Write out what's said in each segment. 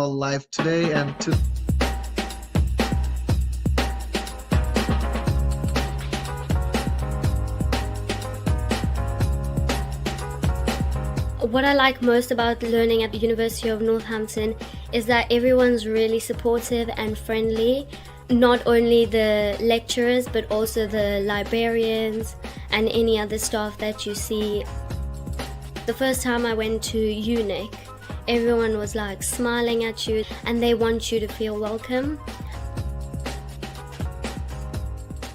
all live today. And what I like most about learning at the University of Northampton is that everyone's really supportive and friendly. Not only the lecturers, but also the librarians and any other staff that you see. The first time I went to UNIC, everyone was like smiling at you and they want you to feel welcome.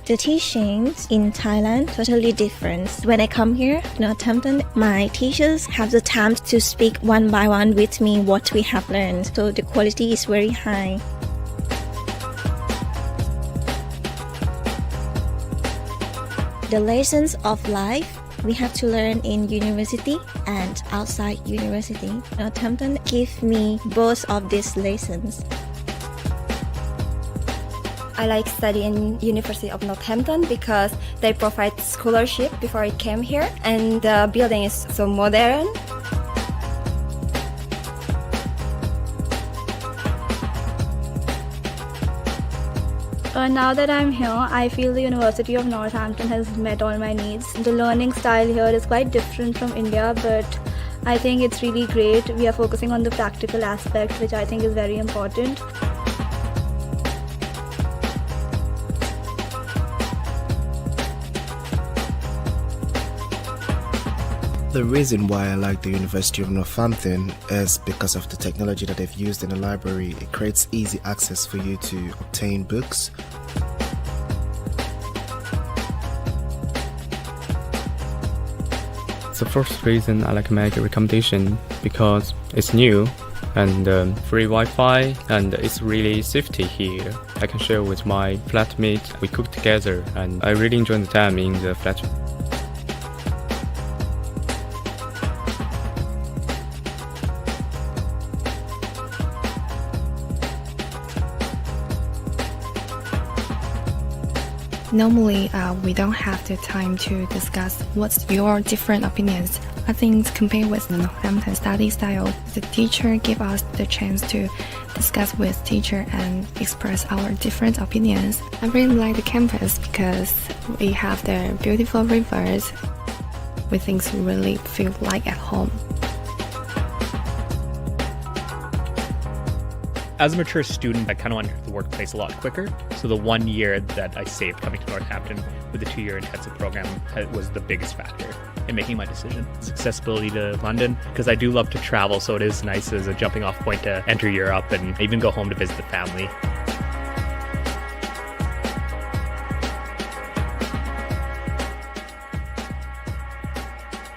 The teachings in Thailand totally different. When I come here to Northampton, my teachers have the time to speak one by one with me what we have learned. So the quality is very high. The lessons of life we have to learn in university and outside university. Northampton gives me both of these lessons. I like studying in University of Northampton because they provide scholarship before I came here, and the building is so modern. Now that I'm here, I feel the University of Northampton has met all my needs. The learning style here is quite different from India, but I think it's really great. We are focusing on the practical aspect, which I think is very important. The reason why I like the University of Northampton is because of the technology that they've used in the library. It creates easy access for you to obtain books. The first reason I like to make a recommendation because it's new and free Wi-Fi, and it's really safety here. I can share with my flatmate. We cook together and I really enjoy the time in the flat. Normally, we don't have the time to discuss what's your different opinions. I think compared with the Northampton study style, the teacher give us the chance to discuss with teacher and express our different opinions. I really like the campus because we have the beautiful rivers. We think really feel like at home. As a mature student, I kind of want to enter the workplace a lot quicker. So the 1 year that I saved coming to Northampton with the 2-year intensive program was the biggest factor in making my decision. It's accessibility to London, because I do love to travel, so it is nice as a jumping off point to enter Europe and even go home to visit the family.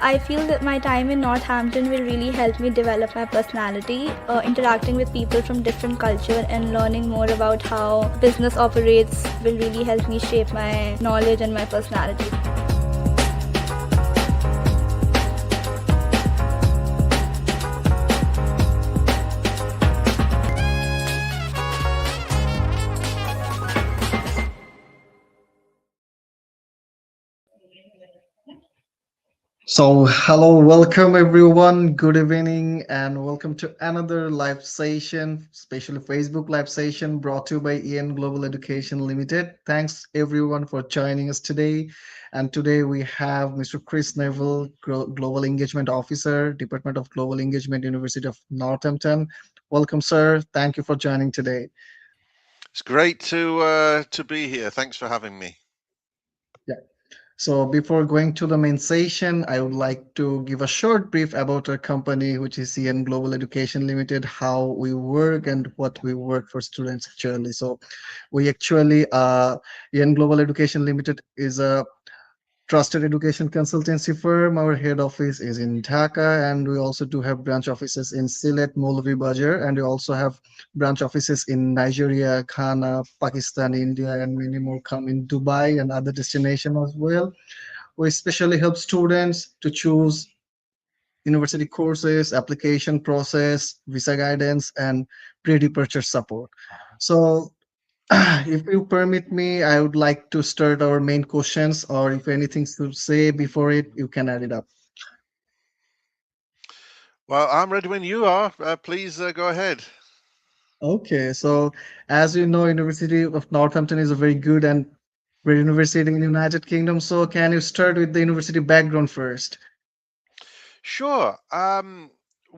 I feel that my time in Northampton will really help me develop my personality, interacting with people from different culture and learning more about how business operates will really help me shape my knowledge and my personality. so, hello, welcome everyone. Good evening, and welcome to another live session, especially Facebook live session brought to you by EN Global Education Limited. Thanks everyone for joining us today. And today we have Mr. Chris Neville, Global Engagement Officer, Department of Global Engagement, University of Northampton. Welcome, sir. Thank you for joining today. It's great to be here. Thanks for having me. Yeah. So before going to the main session, I would like to give a short brief about our company, which is EN Global Education Limited, how we work and what we work for students actually. So we actually, EN Global Education Limited is a trusted education consultancy firm. Our head office is in Dhaka, and we also do have branch offices in Sylhet, Bajar, and we also have branch offices in Nigeria, Ghana, Pakistan, India, and many more come in Dubai and other destinations as well. We especially help students to choose university courses, application process, visa guidance, and pre-departure support. So if you permit me, I would like to start our main questions, or if anything to say before it, you can add it up. Well, I'm ready when you are. Please go ahead. Okay, so as you know, University of Northampton is a very good and great university in the United Kingdom. So can you start with the university background first? Sure.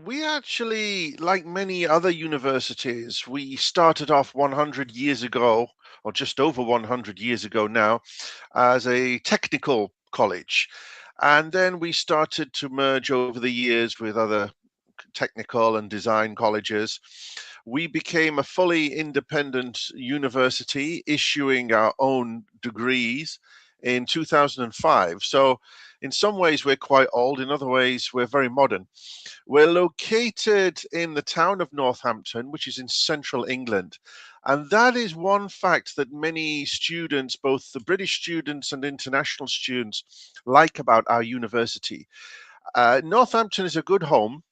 We actually, like many other universities, we started off 100 years ago, or just over 100 years ago now, as a technical college. And then we started to merge over the years with other technical and design colleges. We became a fully independent university, issuing our own degrees in 2005. So, in some ways, we're quite old. In other ways, we're very modern. We're located in the town of Northampton, which is in central England. And that is one fact that many students, both the British students and international students, like about our university. Northampton is a good home.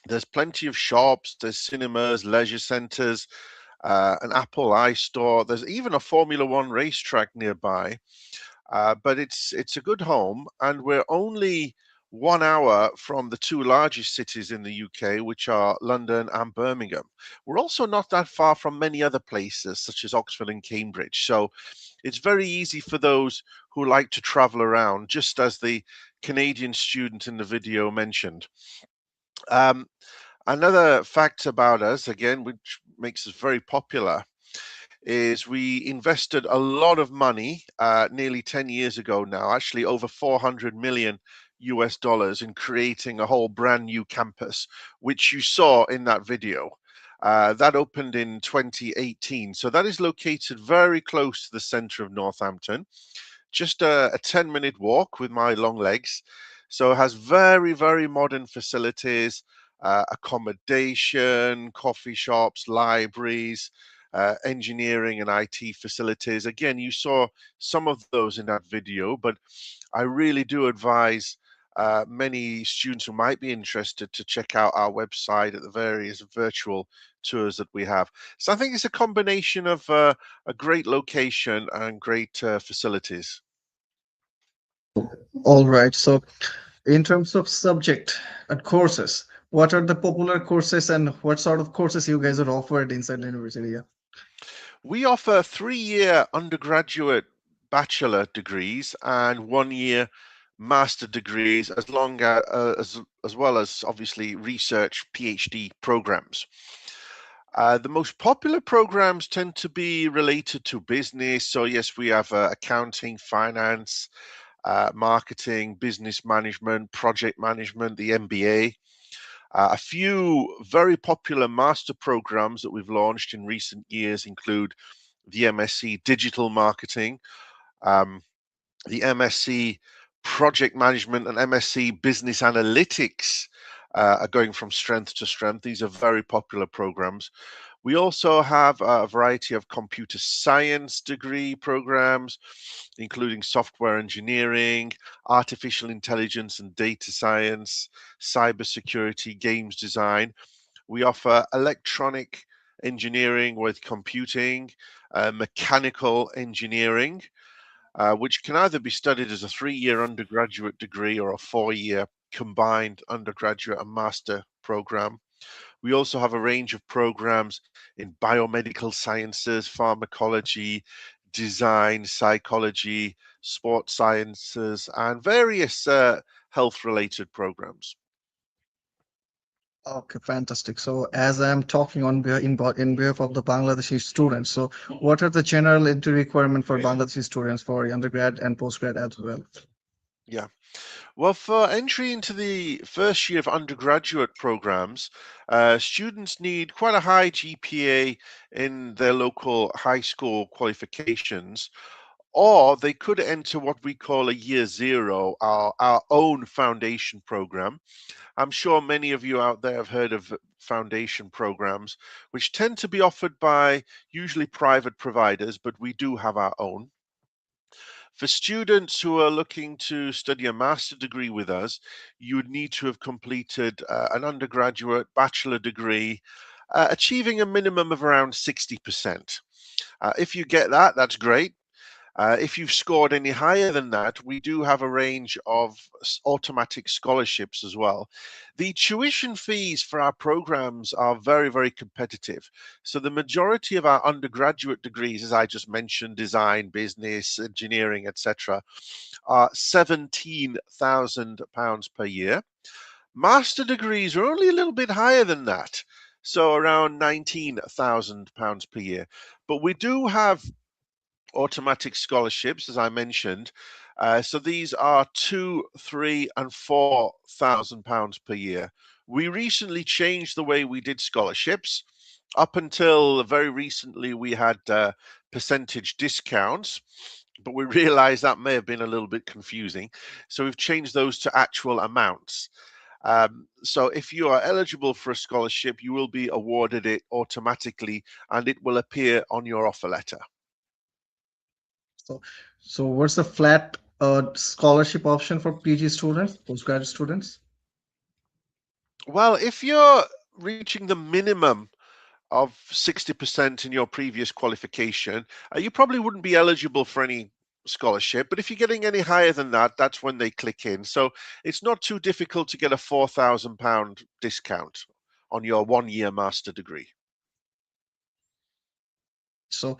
There's plenty of shops, there's cinemas, leisure centres, an Apple iStore. There's even a Formula One racetrack nearby. But it's a good home, and we're only 1 hour from the two largest cities in the UK, which are London and Birmingham. We're also not that far from many other places, such as Oxford and Cambridge. So it's very easy for those who like to travel around, just as the Canadian student in the video mentioned. Um, Another fact about us, again, which makes us very popular, is we invested a lot of money nearly 10 years ago now, actually over 400 million US dollars, in creating a whole brand new campus, which you saw in that video. That opened in 2018. So that is located very close to the center of Northampton, just a 10-minute walk with my long legs. So it has very, very modern facilities, accommodation, coffee shops, libraries, engineering and IT facilities. Again, you saw some of those in that video, but I really do advise many students who might be interested to check out our website at the various virtual tours that we have. So I think it's a combination of a great location and great facilities. All right. So in terms of subject and courses, what are the popular courses and what sort of courses you guys are offered inside the university? Yeah. We offer 3-year undergraduate bachelor degrees and 1-year master degrees, as long as well as obviously research PhD programs. The most popular programs tend to be related to business. So yes, we have accounting, finance, marketing, business management, project management, the MBA. A few very popular master programs that we've launched in recent years include the MSc Digital Marketing, the MSc Project Management, and MSc Business Analytics are going from strength to strength. These are very popular programs. We also have a variety of computer science degree programs, including software engineering, artificial intelligence and data science, cybersecurity, games design. We offer electronic engineering with computing, mechanical engineering, which can either be studied as a 3-year undergraduate degree or a 4-year combined undergraduate and master program. We also have a range of programs in biomedical sciences, pharmacology, design, psychology, sports sciences, and various health-related programs. Okay, fantastic. So as I'm talking in behalf of the Bangladeshi students, so what are the general entry requirement for Bangladeshi students for undergrad and postgrad as well? Yeah. Well, for entry into the first year of undergraduate programs, students need quite a high GPA in their local high school qualifications, or they could enter what we call a year zero, our own foundation program. I'm sure many of you out there have heard of foundation programs, which tend to be offered by usually private providers, but we do have our own. For students who are looking to study a master degree with us, you would need to have completed an undergraduate bachelor degree, achieving a minimum of around 60%. If you get that, that's great. If you've scored any higher than that, we do have a range of automatic scholarships as well. The tuition fees for our programs are very, very competitive. So the majority of our undergraduate degrees, as I just mentioned, design, business, engineering, etc., are £17,000 per year. Master degrees are only a little bit higher than that, so around £19,000 per year. But we do have automatic scholarships, as I mentioned. So these are £2,000, £3,000 and £4,000 per year. We recently changed the way we did scholarships. Up until very recently, we had percentage discounts, but we realized that may have been a little bit confusing. So we've changed those to actual amounts. So if you are eligible for a scholarship, you will be awarded it automatically and it will appear on your offer letter. So what's the flat scholarship option for PG students, postgraduate students? Well, if you're reaching the minimum of 60% in your previous qualification, you probably wouldn't be eligible for any scholarship. But if you're getting any higher than that, that's when they click in. So it's not too difficult to get a £4,000 discount on your 1-year master degree. So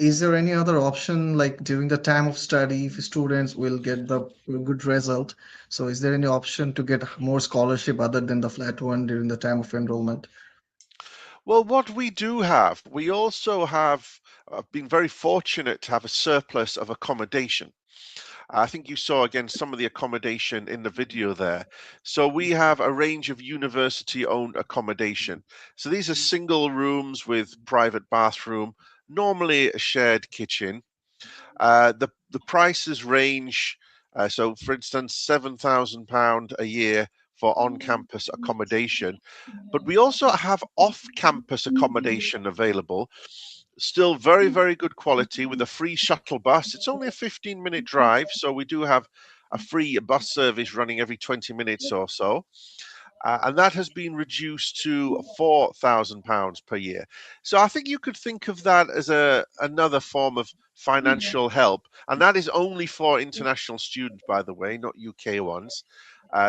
is there any other option, like during the time of study, if students will get the good result? So is there any option to get more scholarship other than the flat one during the time of enrollment? Well, what we do have, we also have been very fortunate to have a surplus of accommodation. I think you saw again some of the accommodation in the video there. So we have a range of university-owned accommodation. So these are single rooms with private bathroom, normally a shared kitchen. The prices range, so for instance, £7,000 a year for on-campus accommodation. But we also have off-campus accommodation available. Still very, very good quality with a free shuttle bus. It's only a 15-minute drive, so we do have a free bus service running every 20 minutes or so. And that has been reduced to £4,000 per year. So I think you could think of that as another form of financial help. And that is only for international students, by the way, not UK ones.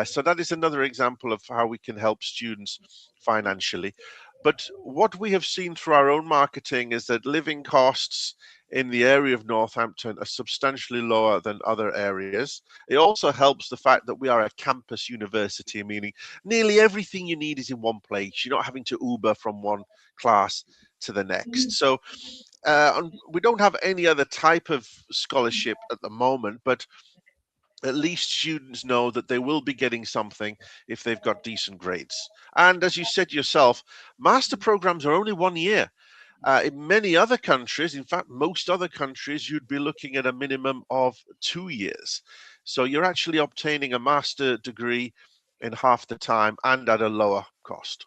So that is another example of how we can help students financially. But what we have seen through our own marketing is that living costs in the area of Northampton are substantially lower than other areas. It also helps the fact that we are a campus university, meaning nearly everything you need is in one place. You're not having to Uber from one class to the next. So we don't have any other type of scholarship at the moment, but at least students know that they will be getting something if they've got decent grades. And as you said yourself, master programs are only 1 year. In many other countries, in fact, most other countries, you'd be looking at a minimum of 2 years. So you're actually obtaining a master degree in half the time and at a lower cost.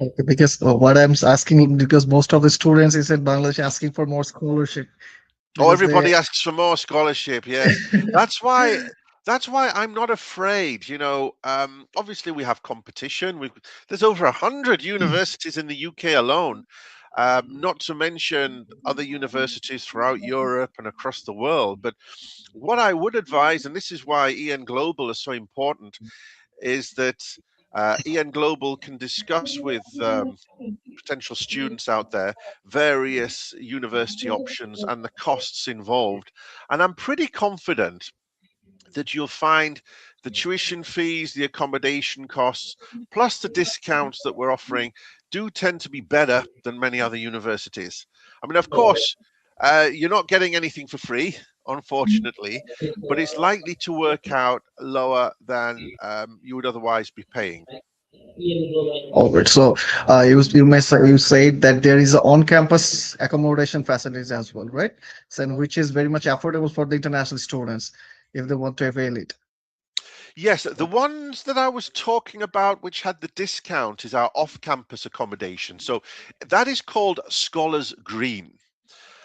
Okay, because what I'm asking, because most of the students is in Bangladesh asking for more scholarship. Oh, everybody asks for more scholarship. Yes, that's why I'm not afraid. You know, obviously we have competition. There's over 100 universities in the UK alone, not to mention other universities throughout Europe and across the world. But what I would advise, and this is why EN Global is so important, is that EN Global can discuss with potential students out there various university options and the costs involved. And I'm pretty confident that you'll find the tuition fees, the accommodation costs, plus the discounts that we're offering do tend to be better than many other universities. I mean, of course, you're not getting anything for free, unfortunately, but it's likely to work out lower than you would otherwise be paying. All right. So you said that there is on-campus accommodation facilities as well, right? So which is very much affordable for the international students if they want to avail it. Yes, the ones that I was talking about, which had the discount, is our off-campus accommodation. So that is called Scholars Green.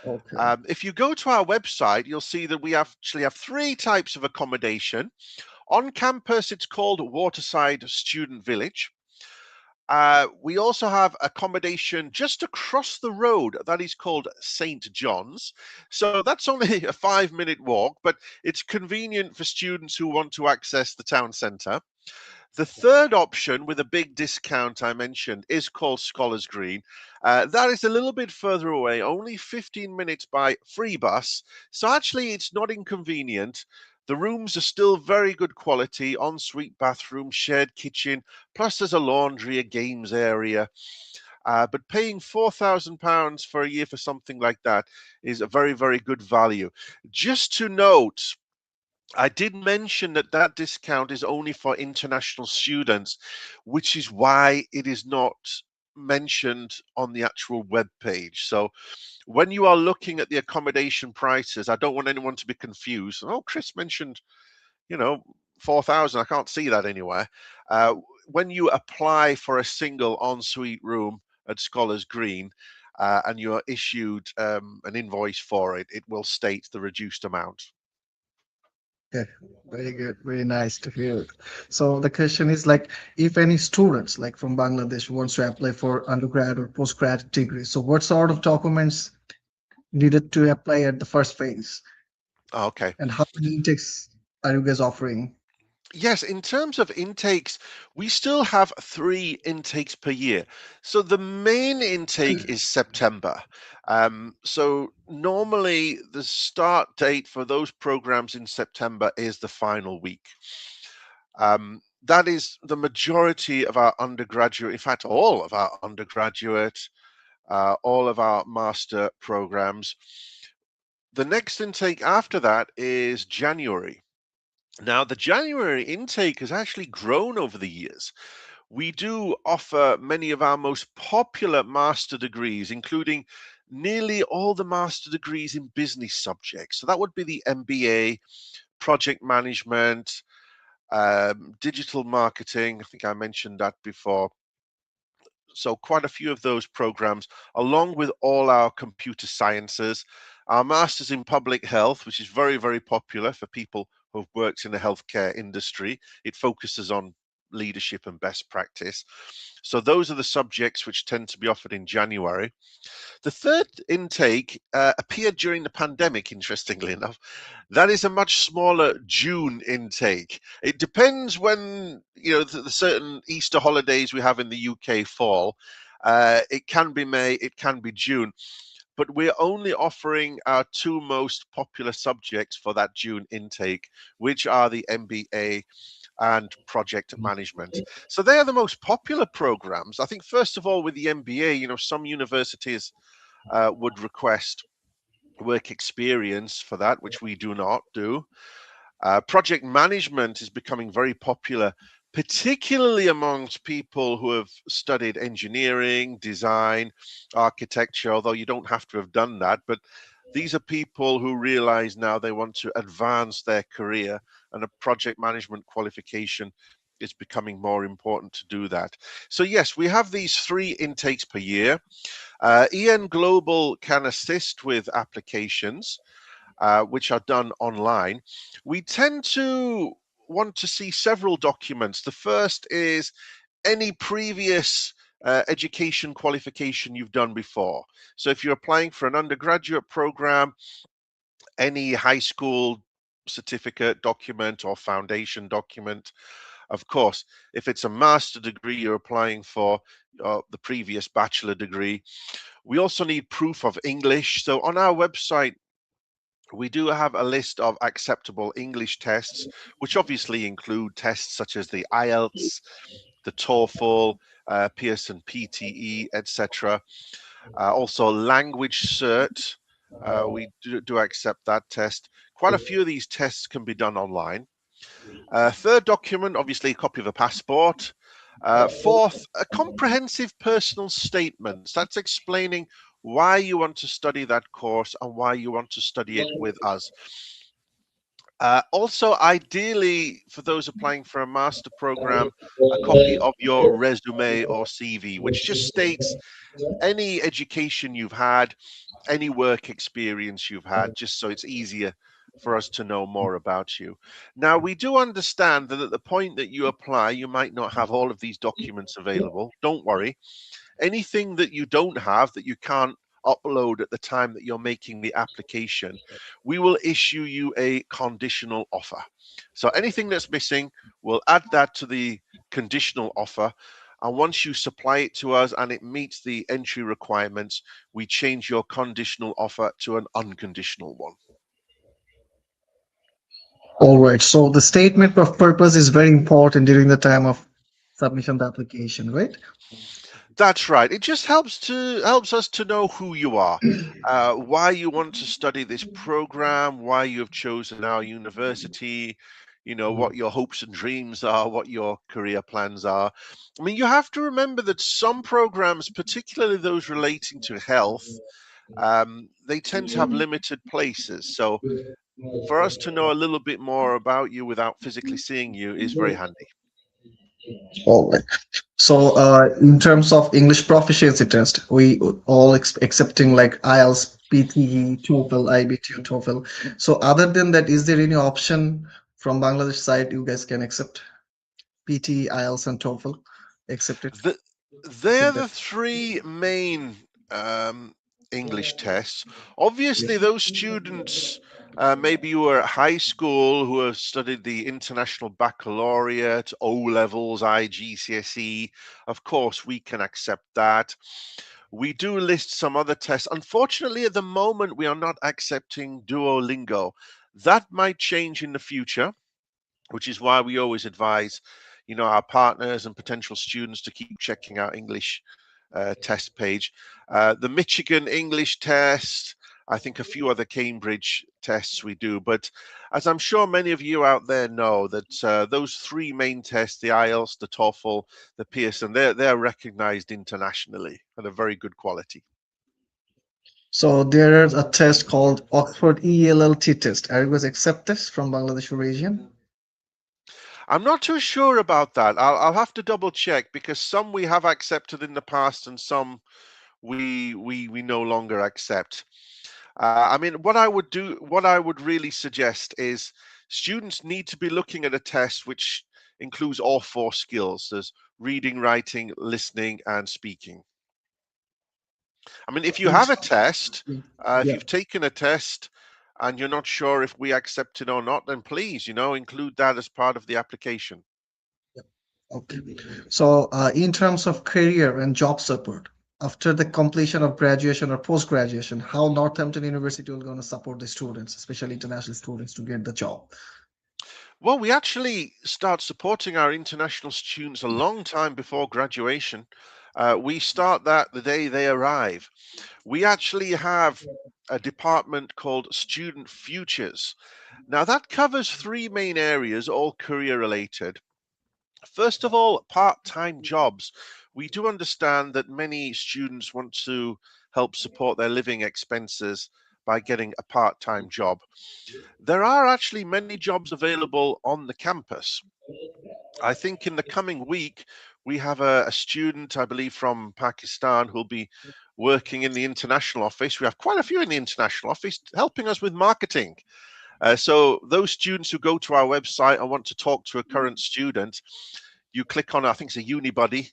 Okay. If you go to our website, you'll see that we actually have 3 types of accommodation. On campus, it's called Waterside Student Village. We also have accommodation just across the road that is called St. John's. So that's only a 5-minute walk, but it's convenient for students who want to access the town centre. The third option with a big discount I mentioned is called Scholars Green. That is a little bit further away, only 15 minutes by free bus. So actually it's not inconvenient. The rooms are still very good quality, ensuite bathroom, shared kitchen, plus there's a laundry, a games area. But paying £4,000 for a year for something like that is a very, very good value. Just to note, I did mention that that discount is only for international students, which is why it is not mentioned on the actual web page. So when you are looking at the accommodation prices, I don't want anyone to be confused. Oh, Chris mentioned, 4,000. I can't see that anywhere. When you apply for a single ensuite room at Scholars Green, and you are issued an invoice for it, it will state the reduced amount. Okay, very good, very nice to hear. So the question is like, if any students like from Bangladesh wants to apply for undergrad or postgrad degree, so what sort of documents needed to apply at the first phase, Okay. and how many intakes are you guys offering? Yes, in terms of intakes, we still have 3 intakes per year. So the main intake is September. So normally the start date for those programs in September is the final week. That is the majority of our undergraduate, in fact, all of our undergraduate, all of our master programs. The next intake after that is January. Now, the January intake has actually grown over the years. We do offer many of our most popular master degrees, including nearly all the master degrees in business subjects. So that would be the MBA, project management, digital marketing. I think I mentioned that before. So quite a few of those programs, along with all our computer sciences, our masters in public health, which is very, very popular for people who've worked in the healthcare industry. It focuses on leadership and best practice. So those are the subjects which tend to be offered in January. The third intake appeared during the pandemic, interestingly enough. That is a much smaller June intake. It depends when, the certain Easter holidays we have in the UK fall. It can be May, it can be June. But we're only offering our 2 most popular subjects for that June intake, which are the MBA and project management. So they are the most popular programs. I think, first of all, with the MBA, some universities would request work experience for that, which we do not do. Project management is becoming very popular, particularly amongst people who have studied engineering, design, architecture, although you don't have to have done that. But these are people who realize now they want to advance their career, and a project management qualification is becoming more important to do that. So yes, we have these 3 intakes per year. EN Global can assist with applications, which are done online. We tend to want to see several documents. The first is any previous education qualification you've done before. So if you're applying for an undergraduate program, any high school certificate document or foundation document. Of course, if it's a master degree you're applying for, the previous bachelor degree. We also need proof of English. So on our website, we do have a list of acceptable English tests, which obviously include tests such as the IELTS, the TOEFL, Pearson PTE, etc. Also language cert. We do accept that test. Quite a few of these tests can be done online. Third document, obviously a copy of a passport. Fourth, a comprehensive personal statement. That's explaining why you want to study that course and why you want to study it with us. Also, ideally, for those applying for a master program, a copy of your resume or CV, which just states any education you've had, any work experience you've had, just so it's easier for us to know more about you. Now, we do understand that at the point that you apply, you might not have all of these documents available. Don't worry. Anything that you don't have, that you can't upload at the time that you're making the application, we will issue you a conditional offer. So anything that's missing, we'll add that to the conditional offer. And once you supply it to us and it meets the entry requirements, we change your conditional offer to an unconditional one. All right. So the statement of purpose is very important during the time of submission of the application, right? That's right. It just helps us to know who you are, why you want to study this program, why you have chosen our university, you know, what your hopes and dreams are, what your career plans are. I mean, you have to remember that some programs, particularly those relating to health, they tend to have limited places. So for us to know a little bit more about you without physically seeing you is very handy. All right. So in terms of English proficiency test, we all accepting like IELTS, PTE, TOEFL, IBT, TOEFL. So other than that, is there any option from Bangladesh side you guys can accept? PTE, IELTS, and TOEFL accepted? They're the three main English tests. Obviously, those students, maybe who are at high school, who have studied the International Baccalaureate, O levels, IGCSE, of course, we can accept that. We do list some other tests. Unfortunately, at the moment, we are not accepting Duolingo. That might change in the future, which is why we always advise, you know, our partners and potential students to keep checking our English test page. The Michigan English test, I think a few other Cambridge tests we do. But as I'm sure many of you out there know, that those three main tests, the IELTS, the TOEFL, the Pearson, they're recognized internationally and of very good quality. So there is a test called Oxford ELLT test. Are you guys accept this from Bangladesh region? I'm not too sure about that. I'll have to double check, because some we have accepted in the past and some we no longer accept. I mean, what I would really suggest is students need to be looking at a test which includes all four skills. There's reading, writing, listening, and speaking. I mean, if you have a test, if you've taken a test and you're not sure if we accept it or not, then please, you know, include that as part of the application. Okay. So in terms of career and job support, after the completion of graduation or post-graduation, how Northampton University will going to support the students, especially international students, to get the job? Well, we actually start supporting our international students a long time before graduation. We start that the day they arrive. We actually have a department called Student Futures. Now, that covers three main areas, all career related. First of all, part-time jobs. We do understand that many students want to help support their living expenses by getting a part-time job. There are actually many jobs available on the campus. I think in the coming week, we have a student, I believe, from Pakistan who'll be working in the international office. We have quite a few in the international office helping us with marketing. So those students who go to our website and want to talk to a current student, you click on, I think it's a Unibuddy,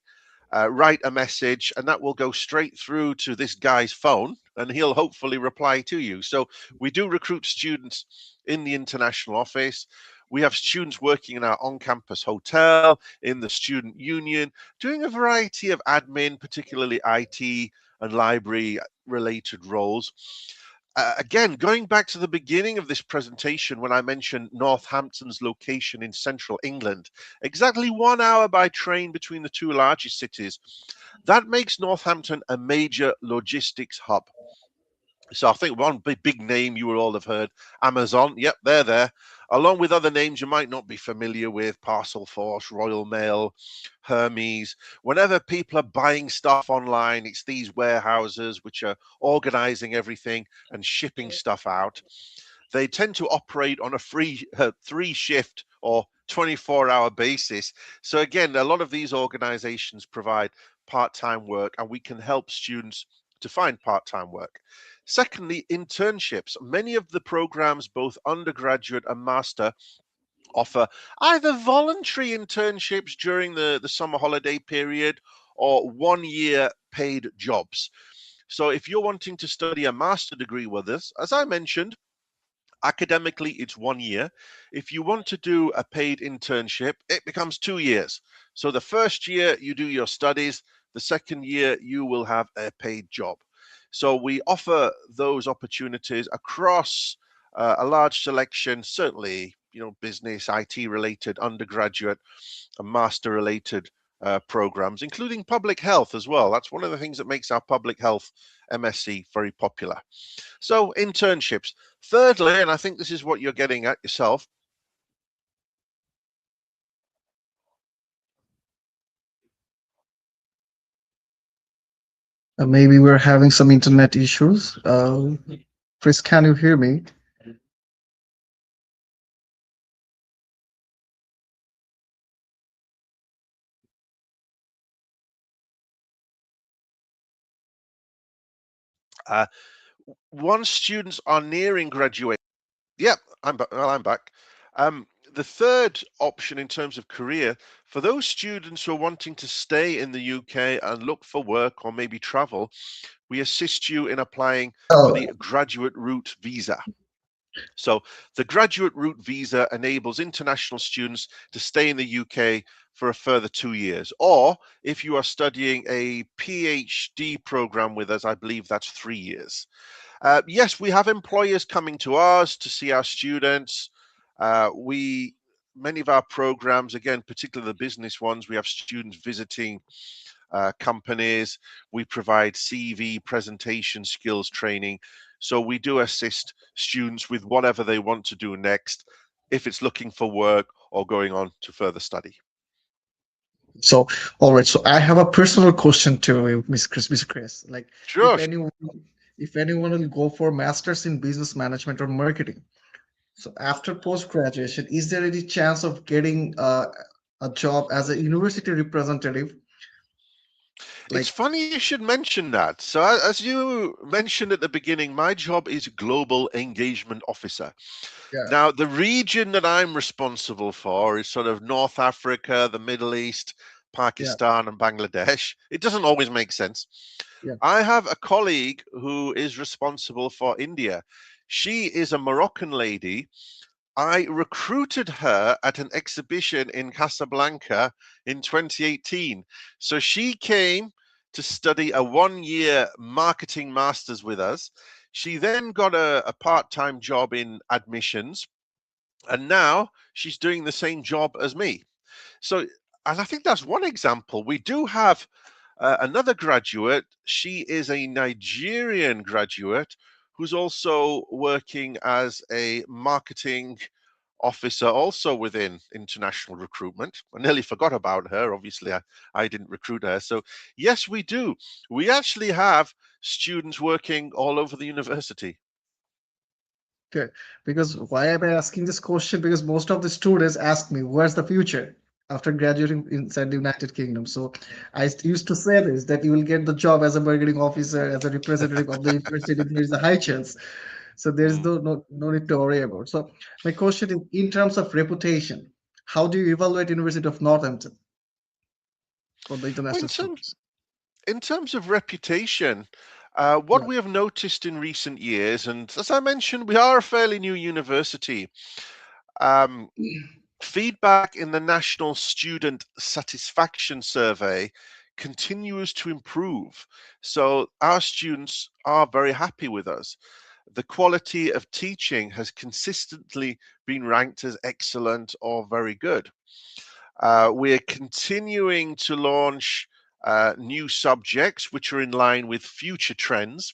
write a message, and that will go straight through to this guy's phone, and he'll hopefully reply to you. So we do recruit students in the international office. We have students working in our on-campus hotel, in the student union, doing a variety of admin, particularly IT and library related roles. Again, going back to the beginning of this presentation, when I mentioned Northampton's location in central England, exactly 1 hour by train between the two largest cities, that makes Northampton a major logistics hub. So I think one big name you will all have heard, Amazon. Yep, they're there. Along with other names you might not be familiar with, Parcel Force, Royal Mail, Hermes. Whenever people are buying stuff online, it's these warehouses which are organizing everything and shipping stuff out. They tend to operate on a three shift or 24-hour basis. So again, a lot of these organizations provide part-time work, and we can help students to find part-time work. Secondly, internships. Many of the programs, both undergraduate and master, offer either voluntary internships during the summer holiday period or 1 year paid jobs. So if you're wanting to study a master degree with us, as I mentioned, academically it's 1 year. If you want to do a paid internship, it becomes 2 years. So the first year you do your studies, the second year you will have a paid job. So we offer those opportunities across a large selection, certainly, business, IT related, undergraduate and master related programs, including public health as well. That's one of the things that makes our public health MSc very popular. So internships. Thirdly, and I think this is what you're getting at yourself, Maybe we're having some internet issues. Chris, can you hear me? once students are nearing graduation, yep, I'm back. The third option in terms of career, for those students who are wanting to stay in the UK and look for work or maybe travel, we assist you in applying for the graduate route visa. So the graduate route visa enables international students to stay in the UK for a further 2 years. Or if you are studying a PhD program with us, I believe that's 3 years. Yes, we have employers coming to us to see our students. Many of our programs, again, particularly the business ones, we have students visiting companies. We provide CV presentation skills training. So we do assist students with whatever they want to do next, if it's looking for work or going on to further study. So, all right. So I have a personal question to you, Mr. Chris. Like, Sure. if anyone will go for masters in business management or marketing, so after post graduation, is there any chance of getting a job as a university representative? It's funny you should mention that. So as you mentioned at the beginning, my job is Global Engagement Officer. Yeah. Now, the region that I'm responsible for is sort of North Africa, the Middle East, Pakistan, and Bangladesh. It doesn't always make sense. Yeah. I have a colleague who is responsible for India. She is a Moroccan lady. I recruited her at an exhibition in Casablanca in 2018. So she came to study a 1-year marketing master's with us. She then got a part-time job in admissions, and now she's doing the same job as me. So, and I think that's one example. We do have another graduate. She is a Nigerian graduate who's also working as a marketing officer also within international recruitment. I nearly forgot about her. Obviously, I didn't recruit her. So yes, we do. We actually have students working all over the university. Okay, because why am I asking this question? Because most of the students ask me, where's the future after graduating inside the United Kingdom? So I used to say this, that you will get the job as a marketing officer, as a representative of the university. There's a high chance. So there's no need to worry about. So my question is, in terms of reputation, how do you evaluate University of Northampton for the international students? In terms of reputation, what we have noticed in recent years, and as I mentioned, we are a fairly new university. Feedback in the National Student Satisfaction Survey continues to improve. So our students are very happy with us. The quality of teaching has consistently been ranked as excellent or very good. We're continuing to launch new subjects which are in line with future trends.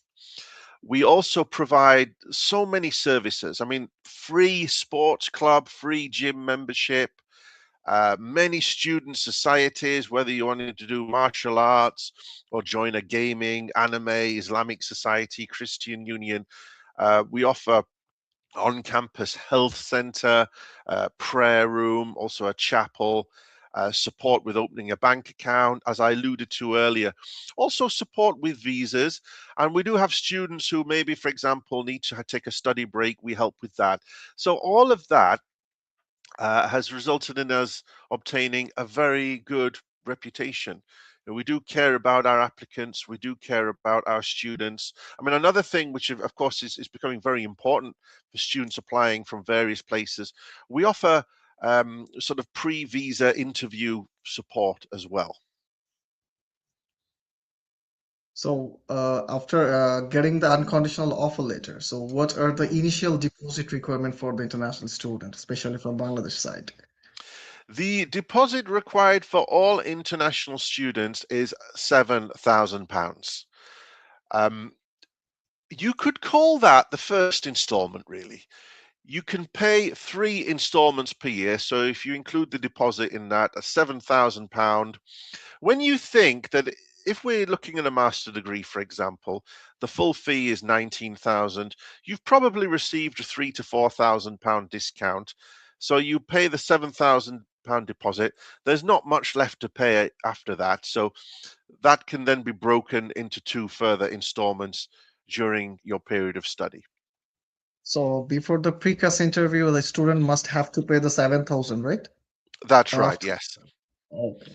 We also provide so many services. I mean, free sports club, free gym membership, many student societies, whether you wanted to do martial arts or join a gaming, anime, Islamic society, Christian union. We offer on-campus health center, prayer room, also a chapel. support with opening a bank account, as I alluded to earlier. Also support with visas. And we do have students who maybe, for example, need to take a study break. We help with that. So all of that has resulted in us obtaining a very good reputation. We do care about our applicants. We do care about our students. I mean, another thing which, of course, is becoming very important for students applying from various places, we offer sort of pre-visa interview support as well. So after getting the unconditional offer letter, so what are the initial deposit requirement for the international student, especially from Bangladesh side? The deposit required for all international students is £7,000. You could call that the first installment, really. You can pay 3 installments per year. So if you include the deposit in that, a £7,000. When you think that if we're looking at a master degree, for example, the full fee is 19,000, you've probably received a £3,000 to £4,000 discount. So you pay the £7,000 deposit. There's not much left to pay after that. So that can then be broken into 2 further installments during your period of study. So before the pre-CAS interview, the student must have to pay the 7,000, right? That's right, After. yes. Okay.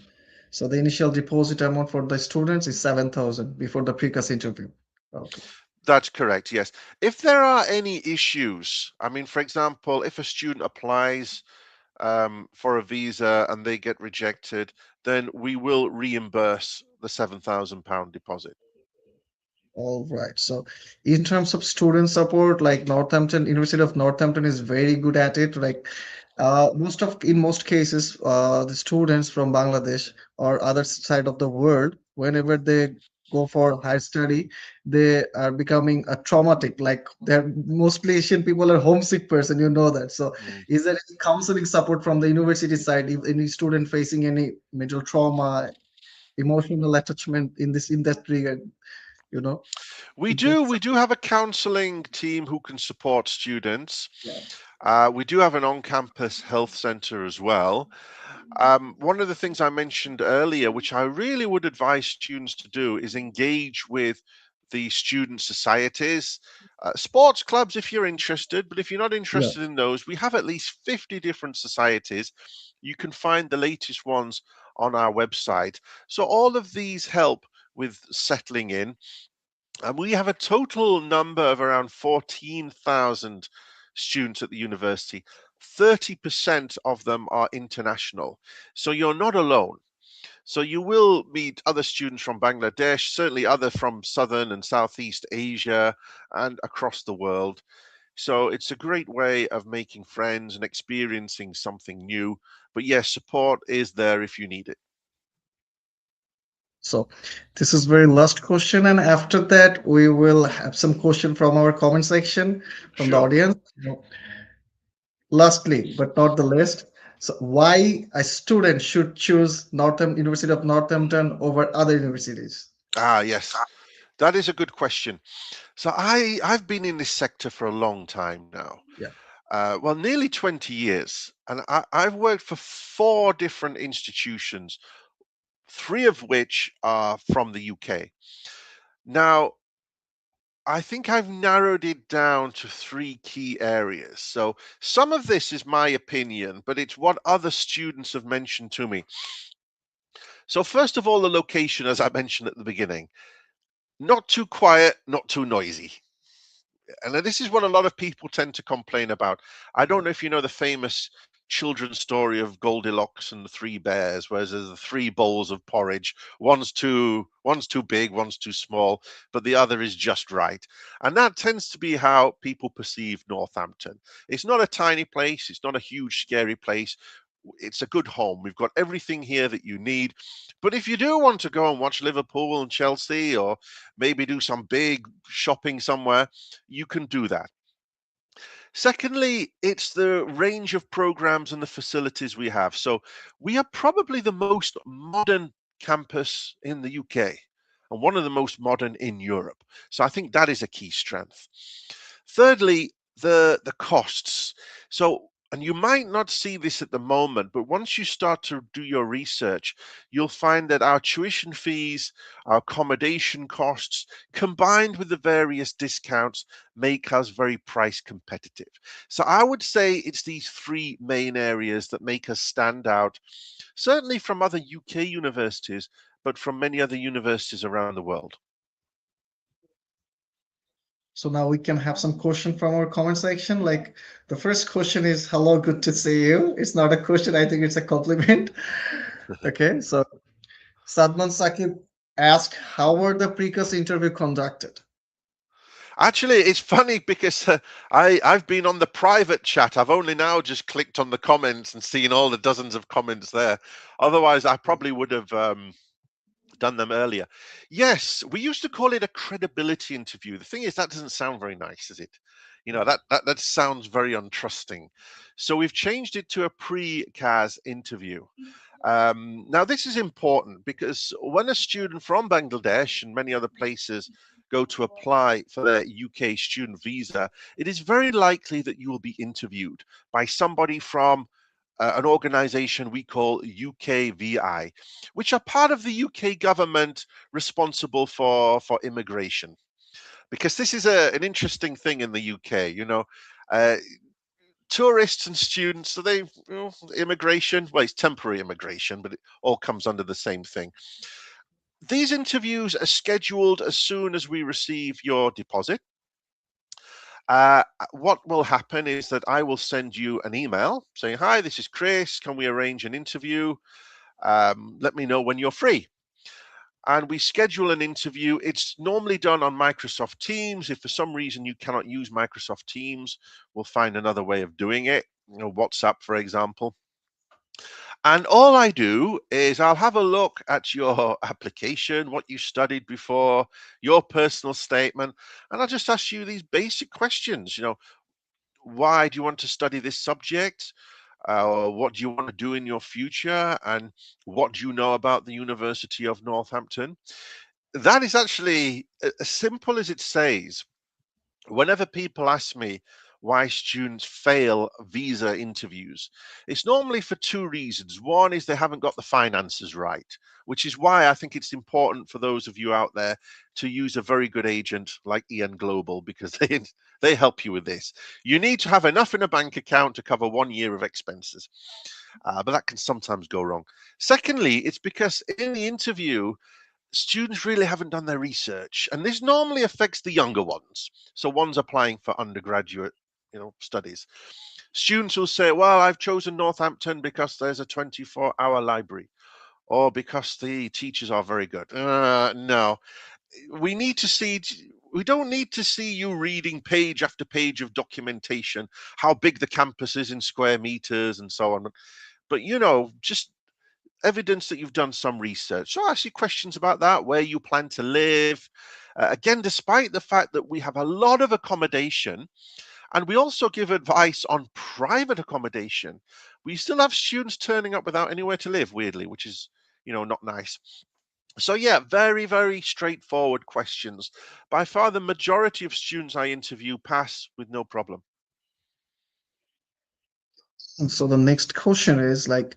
So the initial deposit amount for the students is 7,000 before the pre-CAS interview. Okay. That's correct, yes. If there are any issues, I mean, for example, if a student applies for a visa and they get rejected, then we will reimburse the £7,000 deposit. All right. So in terms of student support, like University of Northampton is very good at it. Like in most cases, the students from Bangladesh or other side of the world, whenever they go for higher study, they are becoming a traumatic. Like they're mostly Asian people are homesick person, you know that. So is there any counseling support from the university side? If any student facing any mental trauma, emotional attachment in that regard, you know? We do have a counseling team who can support students. Yeah. We do have an on-campus health center as well. One of the things I mentioned earlier, which I really would advise students to do, is engage with the student societies, sports clubs if you're interested, but if you're not interested in those, we have at least 50 different societies. You can find the latest ones on our website. So all of these help with settling in. And we have a total number of around 14,000 students at the university. 30% of them are international. So you're not alone. So you will meet other students from Bangladesh, certainly other from Southern and Southeast Asia and across the world. So it's a great way of making friends and experiencing something new. But yes, support is there if you need it. So this is very last question, and after that we will have some question from our comment section from the audience. Lastly, but not the least, so why a student should choose University of Northampton over other universities? Yes, that is a good question. So I've been in this sector for a long time now. Well, nearly 20 years, and I've worked for 4 different institutions, 3 of which are from the UK. Now, I think I've narrowed it down to 3 key areas. So some of this is my opinion, but it's what other students have mentioned to me. So first of all, the location, as I mentioned at the beginning, not too quiet, not too noisy. And this is what a lot of people tend to complain about. I don't know if you know the famous children's story of Goldilocks and the 3 bears, where there's the 3 bowls of porridge. One's too big, one's too small, but the other is just right. And that tends to be how people perceive Northampton. It's not a tiny place. It's not a huge, scary place. It's a good home. We've got everything here that you need. But if you do want to go and watch Liverpool and Chelsea, or maybe do some big shopping somewhere, you can do that. Secondly, it's the range of programs and the facilities we have. So we are probably the most modern campus in the UK and one of the most modern in Europe. So I think that is a key strength. Thirdly, the costs. So And you might not see this at the moment, but once you start to do your research, you'll find that our tuition fees, our accommodation costs, combined with the various discounts, make us very price competitive. So I would say it's these three main areas that make us stand out, certainly from other UK universities, but from many other universities around the world. So now we can have some question from our comment section. Like the first question is, hello, good to see you. It's not a question, I think it's a compliment. Okay, so Sadman Sakib asked, how were the precursor interview conducted? Actually, it's funny because I've been on the private chat. I've only now just clicked on the comments and seen all the dozens of comments there. Otherwise, I probably would have done them earlier. Yes, we used to call it a credibility interview. The thing is, that doesn't sound very nice, is it? You know, that sounds very untrusting. So we've changed it to a pre-CAS interview. Now, this is important because when a student from Bangladesh and many other places go to apply for their UK student visa, it is very likely that you will be interviewed by somebody from an organization we call 𝐘𝐶𝐫𝐬𝐢, which are part of the UK government responsible for immigration. Because this is an interesting thing in the UK, you know, tourists and students, so they, immigration, well, it's temporary immigration, but it all comes under the same thing. These interviews are scheduled as soon as we receive your deposit. What will happen is that I will send you an email saying, hi, this is Chris. Can we arrange an interview? Let me know when you're free. And we schedule an interview. It's normally done on Microsoft Teams. If for some reason you cannot use Microsoft Teams, we'll find another way of doing it, WhatsApp, for example. And all I do is I'll have a look at your application, what you studied before, your personal statement, and I'll just ask you these basic questions. Why do you want to study this subject? What do you want to do in your future? And what do you know about the University of Northampton? That is actually as simple as it says. Whenever people ask me why students fail visa interviews, it's normally for two reasons. One is they haven't got the finances right, which is why I think it's important for those of you out there to use a very good agent like Ian Global, because they help you with this. You need to have enough in a bank account to cover 1 year of expenses, but that can sometimes go wrong. Secondly, it's because in the interview, students really haven't done their research, and this normally affects the younger ones. So ones applying for undergraduate, studies. Students will say, well, I've chosen Northampton because there's a 24-hour library, or because the teachers are very good. No, we don't need to see you reading page after page of documentation, how big the campus is in square meters and so on. But, just evidence that you've done some research. So I ask you questions about that, where you plan to live. Again, despite the fact that we have a lot of accommodation, and we also give advice on private accommodation, we still have students turning up without anywhere to live, weirdly, which is, not nice. So yeah, very, very straightforward questions. By far, the majority of students I interview pass with no problem. And so the next question is like,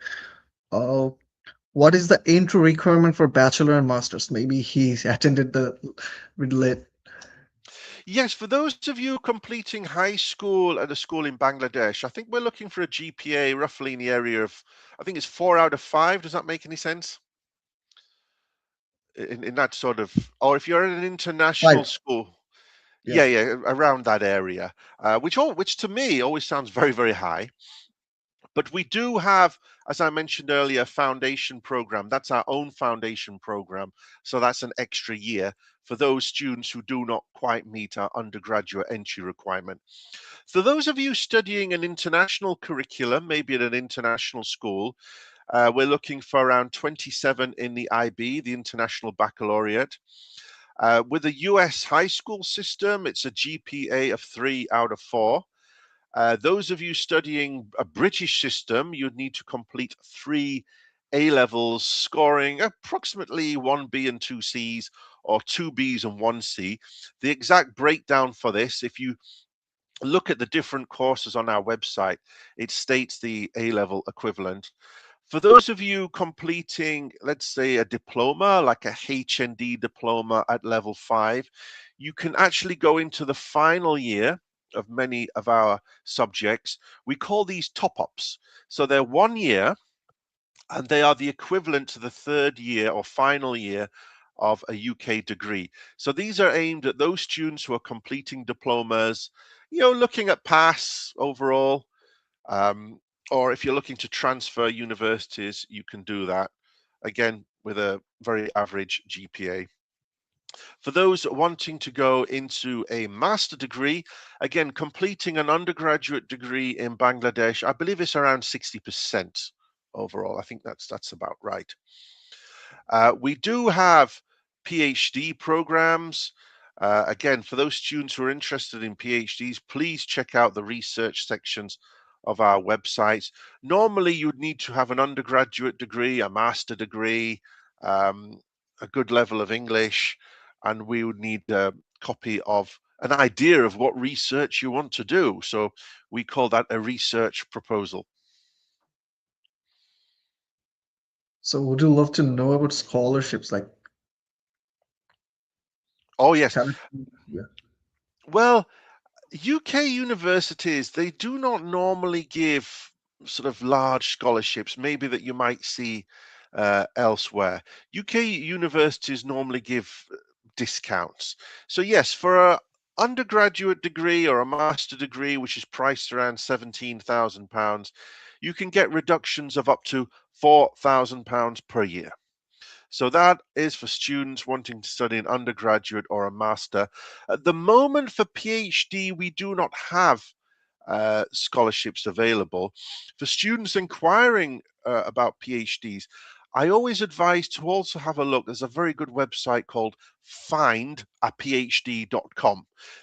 what is the entry requirement for bachelor and masters? Maybe he attended the with late. Yes, for those of you completing high school at a school in Bangladesh, I think we're looking for a GPA roughly in the area of, I think it's 4 out of 5. Does that make any sense? In that sort of, or if you're at an international school, yeah, around that area, which to me always sounds very, very high. But we do have, as I mentioned earlier, a foundation program. That's our own foundation program. So that's an extra year for those students who do not quite meet our undergraduate entry requirement. For those of you studying an international curriculum, maybe at an international school, we're looking for around 27 in the IB, the International Baccalaureate. With the US high school system, it's a GPA of 3 out of 4. Those of you studying a British system, you'd need to complete 3 A-levels, scoring approximately 1 B and 2 Cs, or 2 Bs and 1 C. The exact breakdown for this, if you look at the different courses on our website, it states the A-level equivalent. For those of you completing, let's say, a diploma, like a HND diploma at level 5, you can actually go into the final year of many of our subjects. We call these top-ups. So they're 1 year, and they are the equivalent to the 3rd year or final year of a UK degree. So these are aimed at those students who are completing diplomas, looking at pass overall, or if you're looking to transfer universities, you can do that, again, with a very average GPA. For those wanting to go into a master degree, again, completing an undergraduate degree in Bangladesh, I believe it's around 60% overall. I think that's about right. We do have PhD programs. Again, for those students who are interested in PhDs, please check out the research sections of our website. Normally, you'd need to have an undergraduate degree, a master degree, a good level of English, and we would need a copy of an idea of what research you want to do. So we call that a research proposal. So would you love to know about scholarships, like? Oh, yes. Yeah. Well, UK universities, they do not normally give sort of large scholarships, maybe that you might see elsewhere. UK universities normally give discounts. So yes, for an undergraduate degree or a master degree, which is priced around £17,000, you can get reductions of up to £4,000 per year. So that is for students wanting to study an undergraduate or a master. At the moment for PhD, we do not have scholarships available. For students inquiring about PhDs, I always advise to also have a look. There's a very good website called findaphd.com,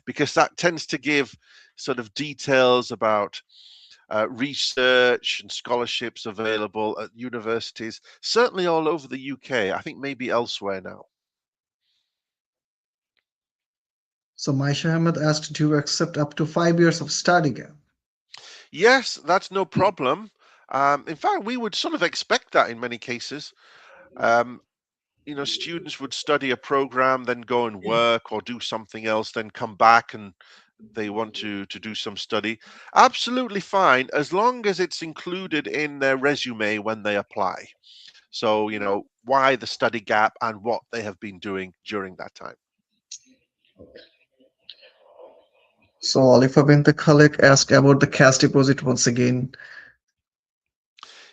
because that tends to give sort of details about research and scholarships available at universities, certainly all over the UK. I think maybe elsewhere now. So Maisha Ahmed asked, do you accept up to 5 years of study gap? Yes, that's no problem. In fact, we would sort of expect that in many cases. Students would study a program, then go and work or do something else, then come back and they want to do some study. Absolutely fine, as long as it's included in their resume when they apply. So, why the study gap and what they have been doing during that time. So Alifa bint Khalek asked about the cash deposit once again.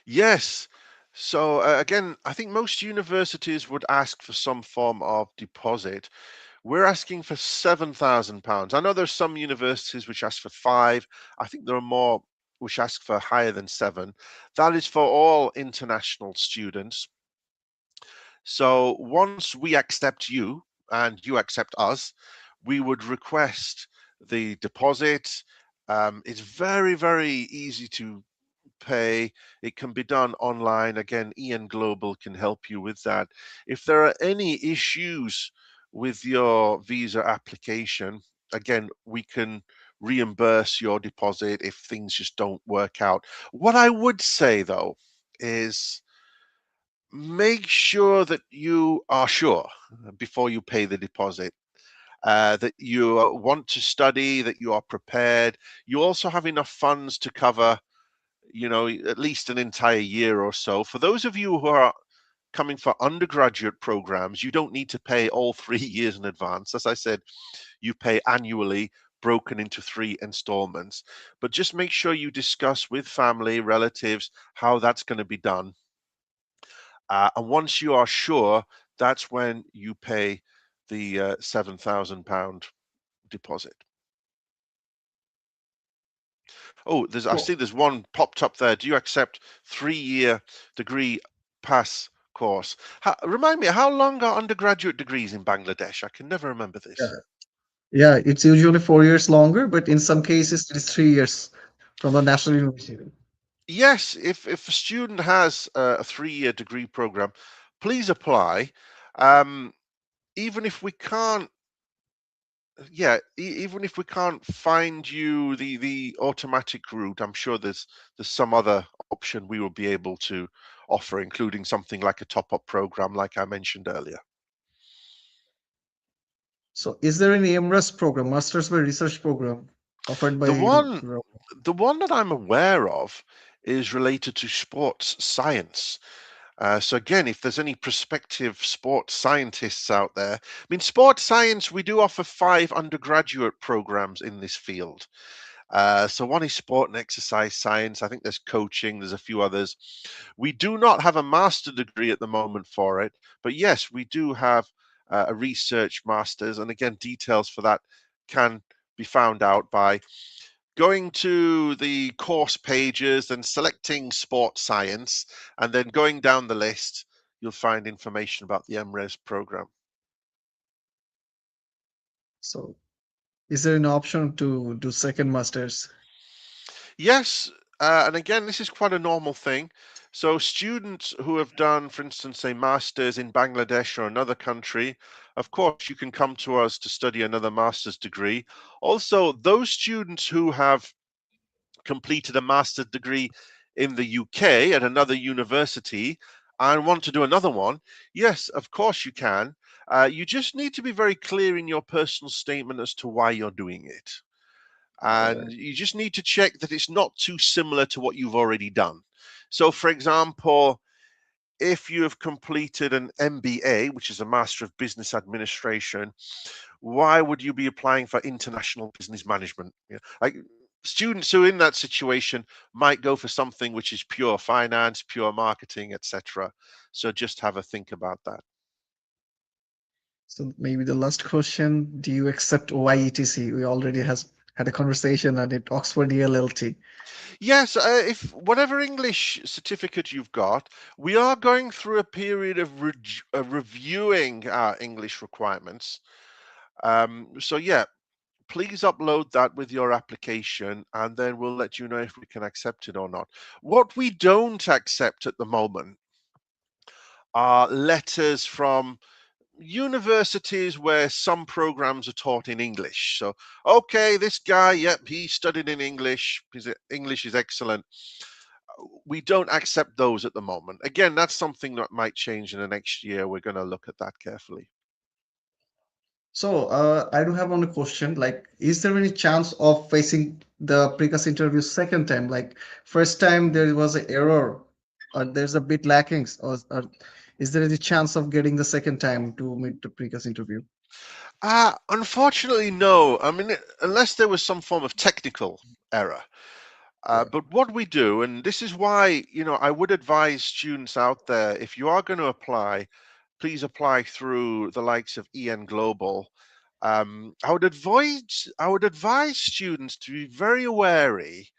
Yes. So again, I think most universities would ask for some form of deposit. We're asking for £7,000. I know there's some universities which ask for 5. I think there are more which ask for higher than 7. That is for all international students. So once we accept you and you accept us, we would request the deposit. It's very, very easy to pay. It can be done online. Again, Ian Global can help you with that. If there are any issues with your visa application, again, we can reimburse your deposit if things just don't work out. What I would say though is make sure that you are sure before you pay the deposit. That you want to study, that you are prepared. You also have enough funds to cover at least an entire year or so. For those of you who are coming for undergraduate programs, you don't need to pay all 3 years in advance. As I said, you pay annually, broken into 3 installments. But just make sure you discuss with family, relatives, how that's going to be done. And once you are sure, that's when you pay the £7,000 deposit. Oh, I see there's one popped up there. Do you accept 3-year degree pass course? Remind me, how long are undergraduate degrees in Bangladesh? I can never remember this. Yeah, it's usually 4 years longer, but in some cases it is 3 years from the national university. Yes, if a student has a 3-year degree program, please apply. Even if we can't yeah, even if we can't find you the automatic route, I'm sure there's some other option we will be able to offer, including something like a top-up program, like I mentioned earlier. So is there any MRES program, Masters by Research program, offered by The one that I'm aware of is related to sports science. So again, if there's any prospective sports scientists out there, I mean, sports science, we do offer 5 undergraduate programs in this field. So one is sport and exercise science. I think there's coaching, there's a few others. We do not have a master degree at the moment for it, but yes, we do have a research master's. And again, details for that can be found out by going to the course pages and selecting sports science, and then going down the list, you'll find information about the MRes program. So is there an option to do second masters? Yes, and again, this is quite a normal thing. So students who have done, for instance, a master's in Bangladesh or another country, of course, you can come to us to study another master's degree. Also, those students who have completed a master's degree in the UK at another university and want to do another one, yes, of course you can. You just need to be very clear in your personal statement as to why you're doing it. And you just need to check that it's not too similar to what you've already done. So, for example, if you have completed an MBA, which is a Master of Business Administration, why would you be applying for international business management? Like, students who are in that situation might go for something which is pure finance, pure marketing, etc. So just have a think about that. So maybe the last question, do you accept YETC? We already had a conversation on it, Oxford ELLT. Yes, if whatever English certificate you've got, we are going through a period of reviewing our English requirements. So yeah, please upload that with your application, and then we'll let you know if we can accept it or not. What we don't accept at the moment are letters from universities where some programs are taught in English. So, okay, this guy, yep, he studied in English. His English is excellent. We don't accept those at the moment. Again, that's something that might change in the next year. We're going to look at that carefully. So I do have one question, like, is there any chance of facing the previous interview second time? Like first time there was an error or there's a bit lacking, or is there any chance of getting the second time to meet the previous interview? Unfortunately, no. I mean, unless there was some form of technical error. But what we do, and this is why, I would advise students out there, if you are going to apply, please apply through the likes of EN Global. I would advise students to be very wary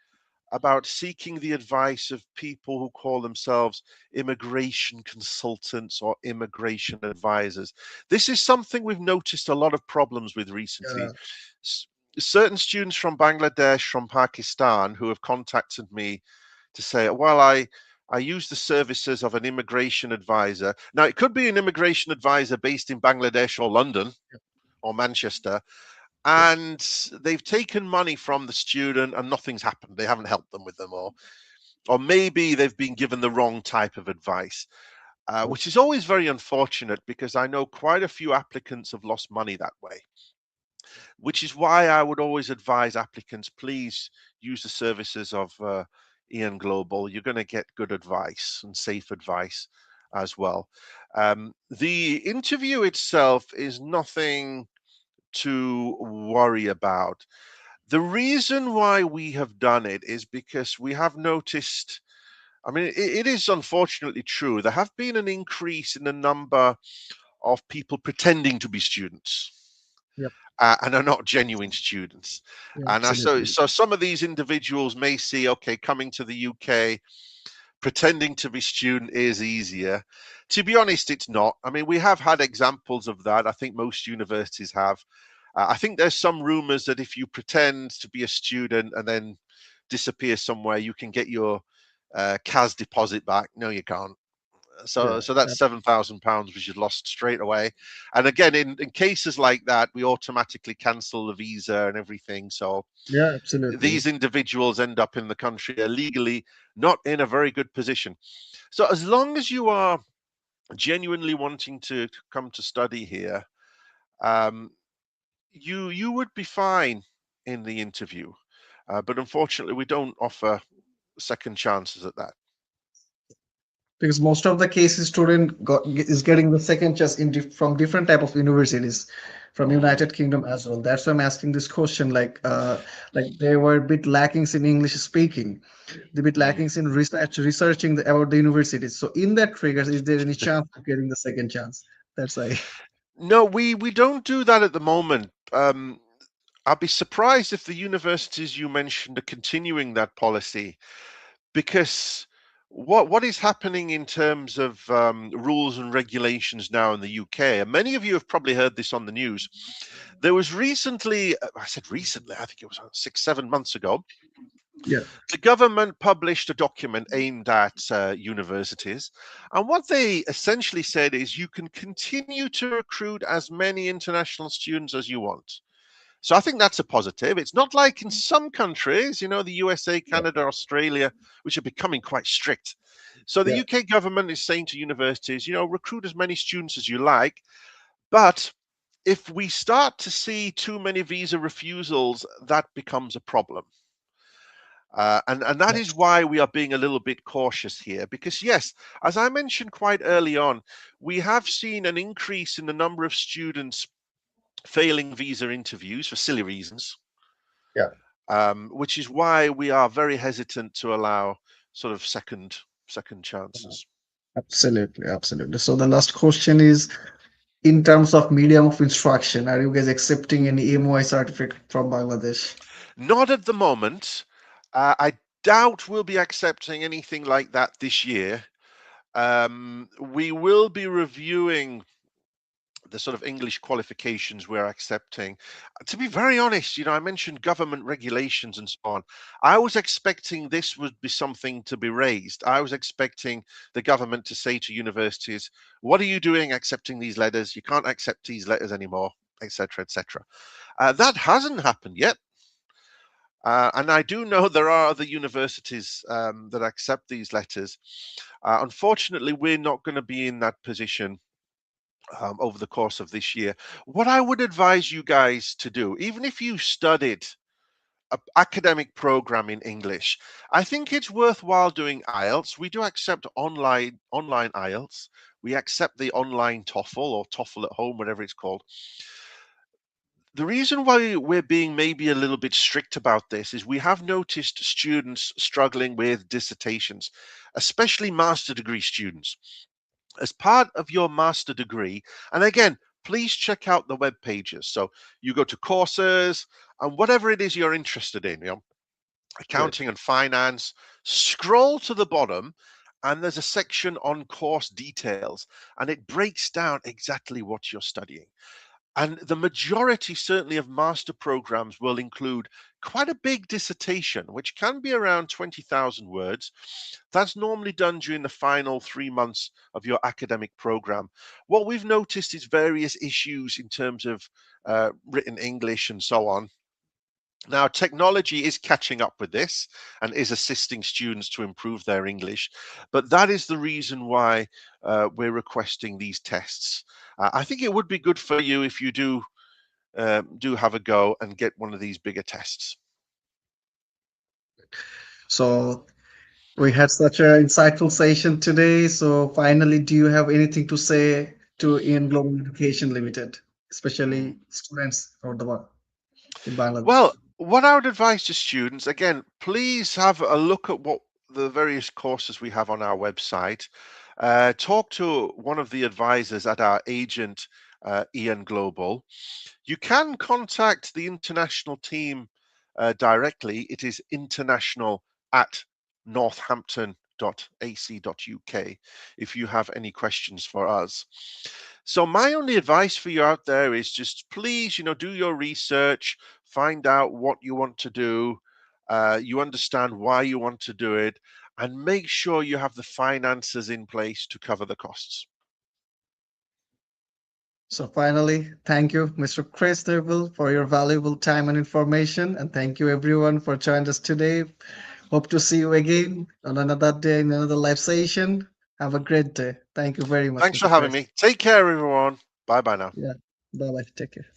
about seeking the advice of people who call themselves immigration consultants or immigration advisors. This is something we've noticed a lot of problems with recently. Certain students from Bangladesh, from Pakistan, who have contacted me to say, well, I use the services of an immigration advisor. Now, it could be an immigration advisor based in Bangladesh or London or Manchester, and they've taken money from the student and nothing's happened. They haven't helped them with them, or maybe they've been given the wrong type of advice, which is always very unfortunate because I know quite a few applicants have lost money that way. Which is why I would always advise applicants, please use the services of EN Global. You're going to get good advice and safe advice as well. The interview itself is nothing to worry about. The reason why we have done it is because we have noticed, I mean, it is unfortunately true, there have been an increase in the number of people pretending to be students. And are not genuine students. And so some of these individuals may see, okay, coming to the UK, pretending to be student is easier. To be honest, it's not. I mean, we have had examples of that. I think most universities have. I think there's some rumors that if you pretend to be a student and then disappear somewhere, you can get your CAS deposit back. No, you can't. So that's £7,000 which is lost straight away. And again, in cases like that, we automatically cancel the visa and everything. So yeah, absolutely. these individuals end up in the country illegally, not in a very good position. So as long as you are genuinely wanting to come to study here, you would be fine in the interview. But unfortunately, we don't offer second chances at that. Because most of the cases is getting the second chance from different type of universities from United Kingdom as well. That's why I'm asking this question, like they were a bit lacking in English speaking, a bit lacking in researching about the universities. So in that triggers, is there any chance of getting the second chance? That's why. No, we don't do that at the moment. I'd be surprised if the universities you mentioned are continuing that policy, because what is happening in terms of rules and regulations now in the UK, and many of you have probably heard this on the news. There was recently, I said recently, I think it was 6-7 months ago, Yeah. the government published a document aimed at universities, and what they essentially said is you can continue to recruit as many international students as you want. So I think that's a positive. It's not like in some countries, the USA, Canada, Australia, which are becoming quite strict. So the UK government is saying to universities, recruit as many students as you like. But if we start to see too many visa refusals, that becomes a problem. And that is why we are being a little bit cautious here, because yes, as I mentioned quite early on, we have seen an increase in the number of students failing visa interviews for silly reasons. Which is why we are very hesitant to allow sort of second chances. Absolutely. So the last question is, in terms of medium of instruction, are you guys accepting any MOI certificate from Bangladesh? Not at the moment. I doubt we'll be accepting anything like that this year. We will be reviewing the sort of English qualifications we're accepting. To be very honest, I mentioned government regulations and so on. I was expecting this would be something to be raised. I was expecting the government to say to universities, what are you doing accepting these letters? You can't accept these letters anymore, etc., etc. That hasn't happened yet. And I do know there are other universities that accept these letters. Unfortunately, we're not going to be in that position over the course of this year. What I would advise you guys to do, even if you studied an academic program in English, I think it's worthwhile doing IELTS. We do accept online IELTS. We accept the online TOEFL or TOEFL at home, whatever it's called. The reason why we're being maybe a little bit strict about this is we have noticed students struggling with dissertations, especially master degree students. As part of your master degree, and again, please check out the web pages. So you go to courses and whatever it is you're interested in, accounting and finance, scroll to the bottom and there's a section on course details and it breaks down exactly what you're studying. And the majority, certainly, of master programs will include quite a big dissertation, which can be around 20,000 words. That's normally done during the final 3 months of your academic program. What we've noticed is various issues in terms of written English and so on. Now, technology is catching up with this and is assisting students to improve their English, but that is the reason why we're requesting these tests. I think it would be good for you if you do have a go and get one of these bigger tests. So we had such an insightful session today. So finally, do you have anything to say to IAN Global Education Limited, especially students or the one in Bangladesh? Well, what I would advise to students, again, please have a look at what the various courses we have on our website. Talk to one of the advisors at our agent, IAN Global. You can contact the international team directly. It is international@northampton.ac.uk if you have any questions for us. So my only advice for you out there is just please, do your research, find out what you want to do, you understand why you want to do it, and make sure you have the finances in place to cover the costs. So finally, thank you, Mr. Chris Neville, for your valuable time and information. And thank you everyone for joining us today. Hope to see you again on another day in another live session. Have a great day. Thank you very much, Thanks for Mr. having Chris. me. Take care, everyone. Bye bye now. Yeah. Bye-bye. Take care.